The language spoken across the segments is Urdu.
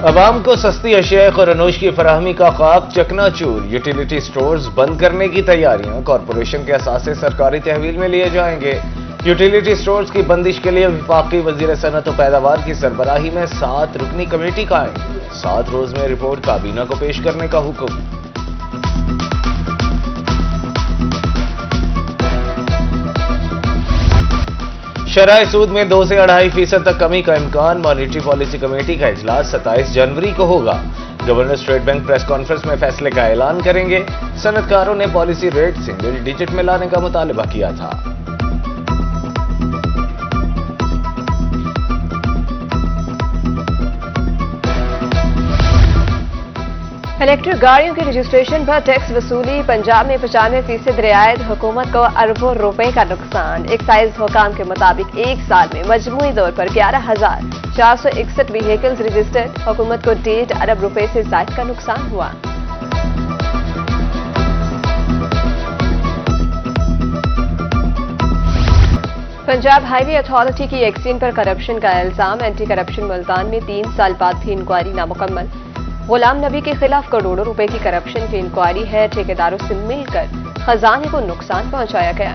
عوام کو سستی اشیاء خورنوش کی فراہمی کا خاک چکنا چور، یوٹیلیٹی سٹورز بند کرنے کی تیاریاں، کارپوریشن کے اثاثے سرکاری تحویل میں لیے جائیں گے۔ یوٹیلیٹی سٹورز کی بندش کے لیے وفاقی وزیر صنعت و پیداوار کی سربراہی میں 7 رکنی کمیٹی قائم، 7 روز میں رپورٹ کابینہ کو پیش کرنے کا حکم۔ شرح سود میں 2 سے 2.5% تک کمی کا امکان، مانیٹری پالیسی کمیٹی کا اجلاس 27 جنوری کو ہوگا۔ Governor state bank press conference میں فیصلے کا اعلان کریں گے۔ صنعت کاروں نے پالیسی ریٹ سنگل ڈیجٹ میں لانے کا مطالبہ کیا تھا۔ الیکٹرک گاڑیوں کی رجسٹریشن پر ٹیکس وصولی، پنجاب میں 95% رعایت، حکومت کو اربوں روپے کا نقصان۔ ایکسائز حکام کے مطابق ایک سال میں مجموعی طور پر 11,461 وہیکلز رجسٹرڈ، حکومت کو 1.5 ارب روپے سے زائد کا نقصان ہوا۔ پنجاب ہائی وے اتھارٹی کی ایکسین پر کرپشن کا الزام، اینٹی کرپشن ملتان میں 3 سال بعد بھی انکوائری نامکمل۔ غلام نبی کے خلاف کروڑوں روپے کی کرپشن کی انکوائری ہے، ٹھیکیداروں سے مل کر خزانے کو نقصان پہنچایا گیا۔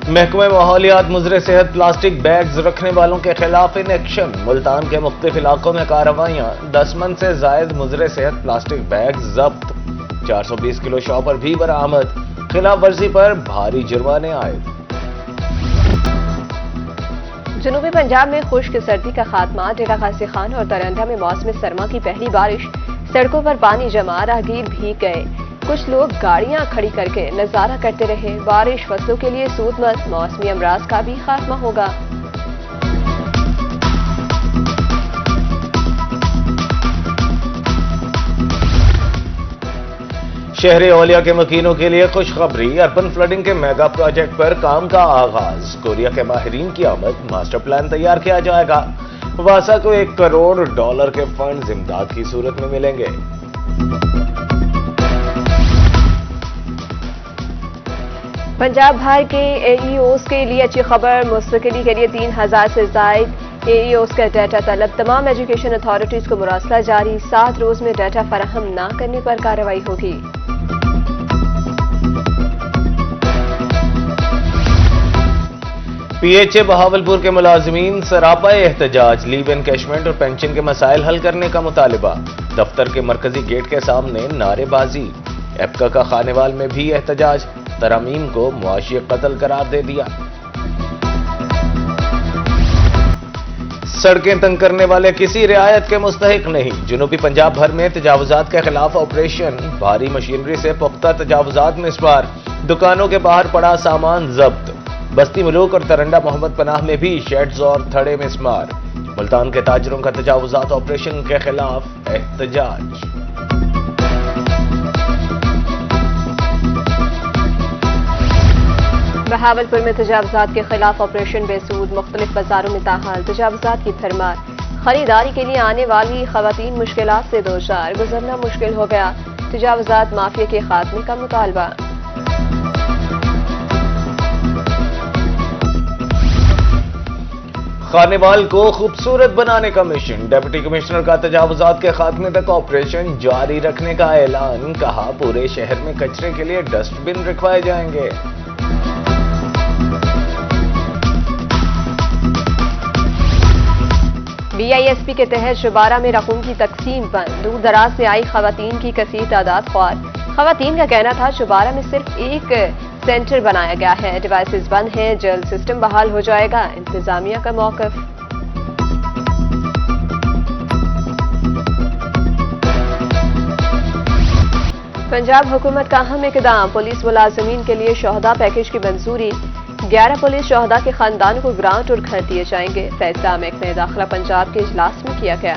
محکمہ ماحولیات مضر صحت پلاسٹک بیگز رکھنے والوں کے خلاف ان ایکشن، ملتان کے مختلف علاقوں میں کارروائیاں، 10 من سے زائد مضر صحت پلاسٹک بیگز ضبط، 420 کلو شاپر بھی برآمد، خلاف ورزی پر بھاری جرمانے عائد۔ جنوبی پنجاب میں خشک سردی کا خاتمہ، ڈیرہ غازی خان اور ترنڈا میں موسم سرما کی پہلی بارش، سڑکوں پر پانی جمع، راہگیر بھیگ گئے، کچھ لوگ گاڑیاں کھڑی کر کے نظارہ کرتے رہے۔ بارش فصلوں کے لیے سود مند، موسمی امراض کا بھی خاتمہ ہوگا۔ شہر اولیا کے مکینوں کے لیے خوشخبری، اربن فلڈنگ کے میگا پروجیکٹ پر کام کا آغاز، کوریا کے ماہرین کی آمد، ماسٹر پلان تیار کیا جائے گا۔ واسا کو $1 کروڑ کے فنڈز امداد کی صورت میں ملیں گے۔ پنجاب بھر کے اے ای اوز کے لیے اچھی خبر، مستقلی کے لیے 3,000 سے زائد اے ای اوز کا ڈیٹا طلب، تمام ایجوکیشن اتھارٹیز کو مراسلہ جاری، 7 روز میں ڈیٹا فراہم نہ کرنے پر کارروائی ہوگی۔ پی ایچ اے بہاولپور کے ملازمین سراپا احتجاج، لیو انکیشمنٹ اور پینشن کے مسائل حل کرنے کا مطالبہ، دفتر کے مرکزی گیٹ کے سامنے نعرے بازی۔ ایپکا کا خانیوال میں بھی احتجاج، ترامیم کو معاشی قتل قرار دے دیا۔ سڑکیں تنگ کرنے والے کسی رعایت کے مستحق نہیں، جنوبی پنجاب بھر میں تجاوزات کے خلاف آپریشن، بھاری مشینری سے پختہ تجاوزات مسمار، دکانوں کے باہر پڑا سامان ضبط، بستی ملوک اور ترنڈا محمد پناہ میں بھی شیڈز اور تھڑے مسمار، ملتان کے تاجروں کا تجاوزات آپریشن کے خلاف احتجاج۔ بہاولپور میں تجاوزات کے خلاف آپریشن بے سود، مختلف بازاروں میں تاحال تجاوزات کی بھرمار، خریداری کے لیے آنے والی خواتین مشکلات سے دوچار، گزرنا مشکل ہو گیا، تجاوزات مافیا کے خاتمے کا مطالبہ۔ خانیوال کو خوبصورت بنانے کا مشن، ڈپٹی کمشنر کا تجاوزات کے خاتمے تک آپریشن جاری رکھنے کا اعلان، کہا پورے شہر میں کچرے کے لیے ڈسٹ بن رکھوائے جائیں گے۔ بی آئی ایس پی کے تحت شبارہ میں رقوم کی تقسیم بند، دور دراز سے آئی خواتین کی کثیر تعداد خوار، خواتین کا کہنا تھا شبارہ میں صرف ایک سینٹر بنایا گیا ہے، ڈیوائسز بند ہیں، جلد سسٹم بحال ہو جائے گا، انتظامیہ کا موقف۔ پنجاب حکومت کا اہم اقدام، پولیس ملازمین کے لیے شہداء پیکیج کی منظوری، 11 پولیس شہداء کے خاندانوں کو گرانٹ اور گھر دیے جائیں گے، فیصلہ محکمہ داخلہ پنجاب کے اجلاس میں کیا گیا۔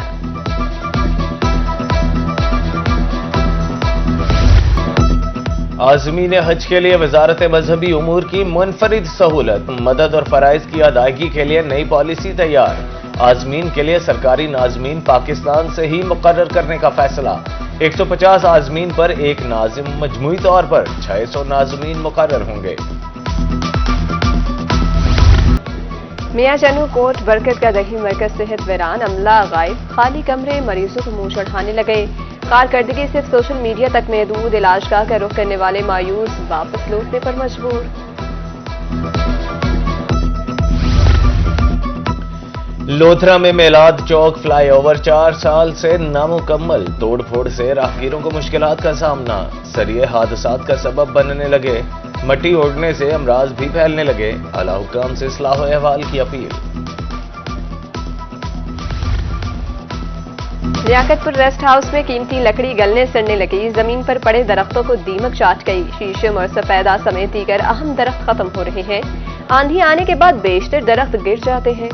عازمین حج کے لیے وزارت مذہبی امور کی منفرد سہولت، مدد اور فرائض کی ادائیگی کے لیے نئی پالیسی تیار، عازمین کے لیے سرکاری ناظمین پاکستان سے ہی مقرر کرنے کا فیصلہ، 150 عازمین پر ایک ناظم، مجموعی طور پر 600 ناظمین مقرر ہوں گے۔ میاں چنو کوٹ برکت کا دہی مرکز صحت ویران، عملہ غائب، خالی کمرے، مریضوں کو منہ چڑھانے لگے، کارکردگی صرف سوشل میڈیا تک محدود، علاج گاہ کا رخ کرنے والے مایوس واپس لوٹنے پر مجبور۔ لودھرا میں میلاد چوک فلائی اوور 4 سال سے نامکمل، توڑ پھوڑ سے راہگیروں کو مشکلات کا سامنا، سریے حادثات کا سبب بننے لگے، مٹی اڑنے سے امراض بھی پھیلنے لگے، اعلیٰ حکام سے اصلاح و احوال کی اپیل۔ لیاقت پور ریسٹ ہاؤس میں قیمتی لکڑی گلنے سڑنے لگی، زمین پر پڑے درختوں کو دیمک چاٹ گئی، شیشم اور سفیدہ سمیت دیگر اہم درخت ختم ہو رہے ہیں، آندھی آنے کے بعد بیشتر درخت گر جاتے ہیں۔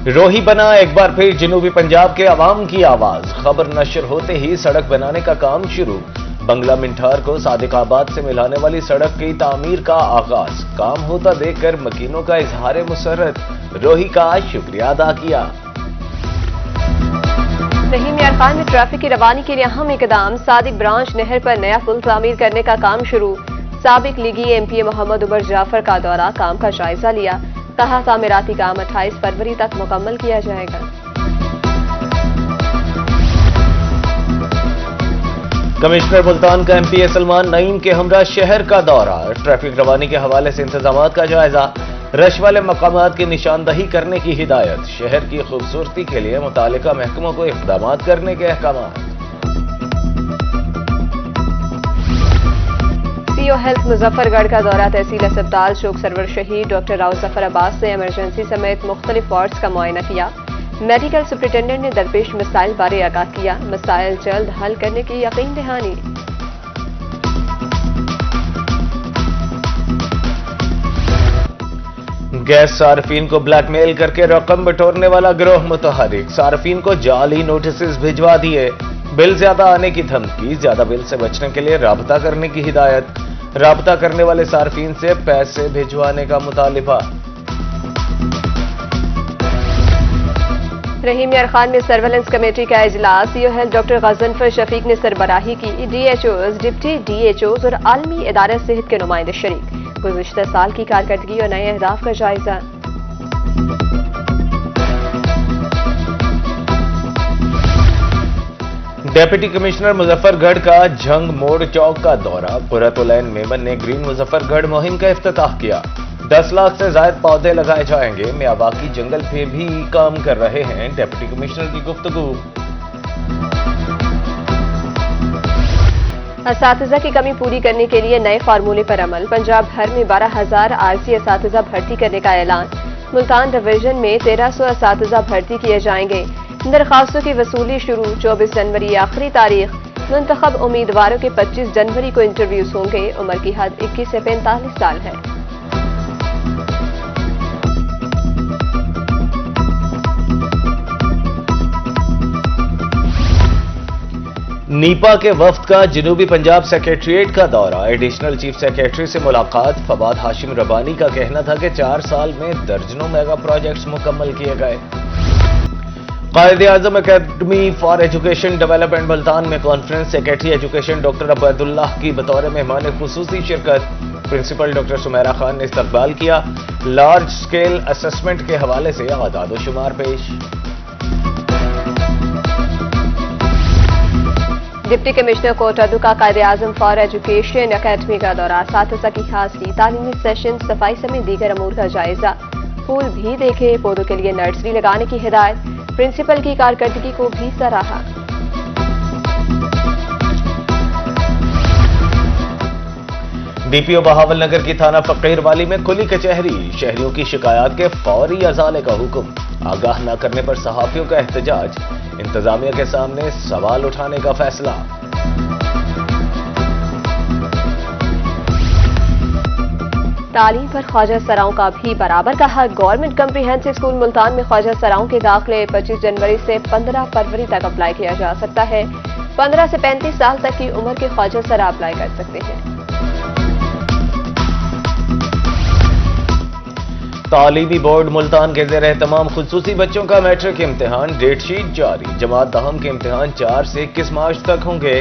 روہی بنا ایک بار پھر جنوبی پنجاب کے عوام کی آواز، خبر نشر ہوتے ہی سڑک بنانے کا کام شروع، بنگلہ منٹھار کو صادق آباد سے ملانے والی سڑک کی تعمیر کا آغاز، کام ہوتا دیکھ کر مکینوں کا اظہار مسرت، روہی کا شکریہ ادا کیا۔ رحیم یار خان میں ٹریفک کی روانی کے لیے اہم اقدام، صادق برانچ نہر پر نیا پل تعمیر کرنے کا کام شروع، سابق لیگی ایم پی محمد عمر جعفر کا دورہ، کام کا جائزہ لیا، کہا تعمیراتی کام 28 فروری تک مکمل کیا جائے گا۔ کمشنر ملتان کا ایم پی سلمان نعیم کے ہمراہ شہر کا دورہ، ٹریفک روانی کے حوالے سے انتظامات کا جائزہ، رش والے مقامات کی نشاندہی کرنے کی ہدایت، شہر کی خوبصورتی کے لیے متعلقہ محکموں کو اقدامات کرنے کے احکامات۔ سی او ہیلتھ مظفر گڑھ کا دورہ، تحصیل اسپتال شوق سرور شہید ڈاکٹر راؤ ظفر عباس سے ایمرجنسی سمیت مختلف وارڈز کا معائنہ کیا، میڈیکل سپرنٹینڈنٹ نے درپیش مسائل بارے آگاہ کیا، مسائل جلد حل کرنے کی یقین دہانی۔ گیس صارفین کو بلیک میل کر کے رقم بٹورنے والا گروہ متحرک، صارفین کو جعلی نوٹسز بھجوا دیے، بل زیادہ آنے کی دھمکی، زیادہ بل سے بچنے کے لیے رابطہ کرنے کی ہدایت، رابطہ کرنے والے صارفین سے پیسے بھجوانے کا مطالبہ۔ رحیم یار خان میں سرویلنس کمیٹی کا اجلاس، C O health doctor Ghazanfar Shafiq نے سربراہی کی، D H Os, deputy D H Os اور عالمی ادارہ صحت کے نمائندے شریک، گزشتہ سال کی کارکردگی اور نئے اہداف کا جائزہ۔ ڈیپٹی کمشنر مظفر گڑھ کا جھنگ موڑ چوک کا دورہ، قرۃ العین میمن نے گرین مظفر گڑھ مہم کا افتتاح کیا، 10 لاکھ سے زائد پودے لگائے جائیں گے، میاواکی جنگل پہ بھی کام کر رہے ہیں، ڈیپٹی کمشنر کی گفتگو۔ اساتذہ کی کمی پوری کرنے کے لیے نئے فارمولے پر عمل، پنجاب بھر میں 12,000 عارضی اساتذہ بھرتی کرنے کا اعلان، ملتان ڈویژن میں 1300 اساتذہ بھرتی کیے جائیں گے، درخواستوں کی وصولی شروع، 24 جنوری آخری تاریخ، منتخب امیدواروں کے 25 جنوری کو انٹرویوز ہوں گے، عمر کی حد 21 سے 45 سال ہے۔ نیپا کے وفد کا جنوبی پنجاب سیکریٹریٹ کا دورہ، ایڈیشنل چیف سیکریٹری سے ملاقات، فواد ہاشم ربانی کا کہنا تھا کہ 4 سال میں درجنوں میگا پروجیکٹس مکمل کیے گئے۔ Quaid Azam academy for education development Multan میں conference, secretary education doctor Ubaidullah کی بطور مہمان خصوصی شرکت، پرنسپل ڈاکٹر سمیرہ خان نے استقبال کیا، لارج سکیل اسسمنٹ کے حوالے سے اعداد و شمار پیش۔ ڈپٹی کمشنر کوٹادو کا Quaid Azam for education academy کا دورہ، اساتذہ کی حاضری، تعلیمی سیشن، صفائی سمیت دیگر امور کا جائزہ، پھول بھی دیکھے، پودوں کے لیے نرسری لگانے کی ہدایت، پرنسپل کی کارکردگی کو بھی سراہا۔ ڈی پی او بہاول نگر کی تھانہ فقیر والی میں کھلی کچہری، شہریوں کی شکایات کے فوری ازالے کا حکم، آگاہ نہ کرنے پر صحافیوں کا احتجاج، انتظامیہ کے سامنے سوال اٹھانے کا فیصلہ۔ تعلیم پر خواجہ سراؤں کا بھی برابر کا حق، گورنمنٹ کمپریہنسو اسکول ملتان میں خواجہ سراؤں کے داخلے 25 جنوری سے 15 فروری تک اپلائی کیا جا سکتا ہے، 15 سے 35 سال تک کی عمر کے خواجہ سرا اپلائی کر سکتے ہیں۔ تعلیمی بورڈ ملتان کے زیر اہتمام خصوصی بچوں کا میٹرک امتحان، ڈیٹ شیٹ جاری، جماعت دہم کے امتحان 4 سے 21 مارچ تک ہوں گے،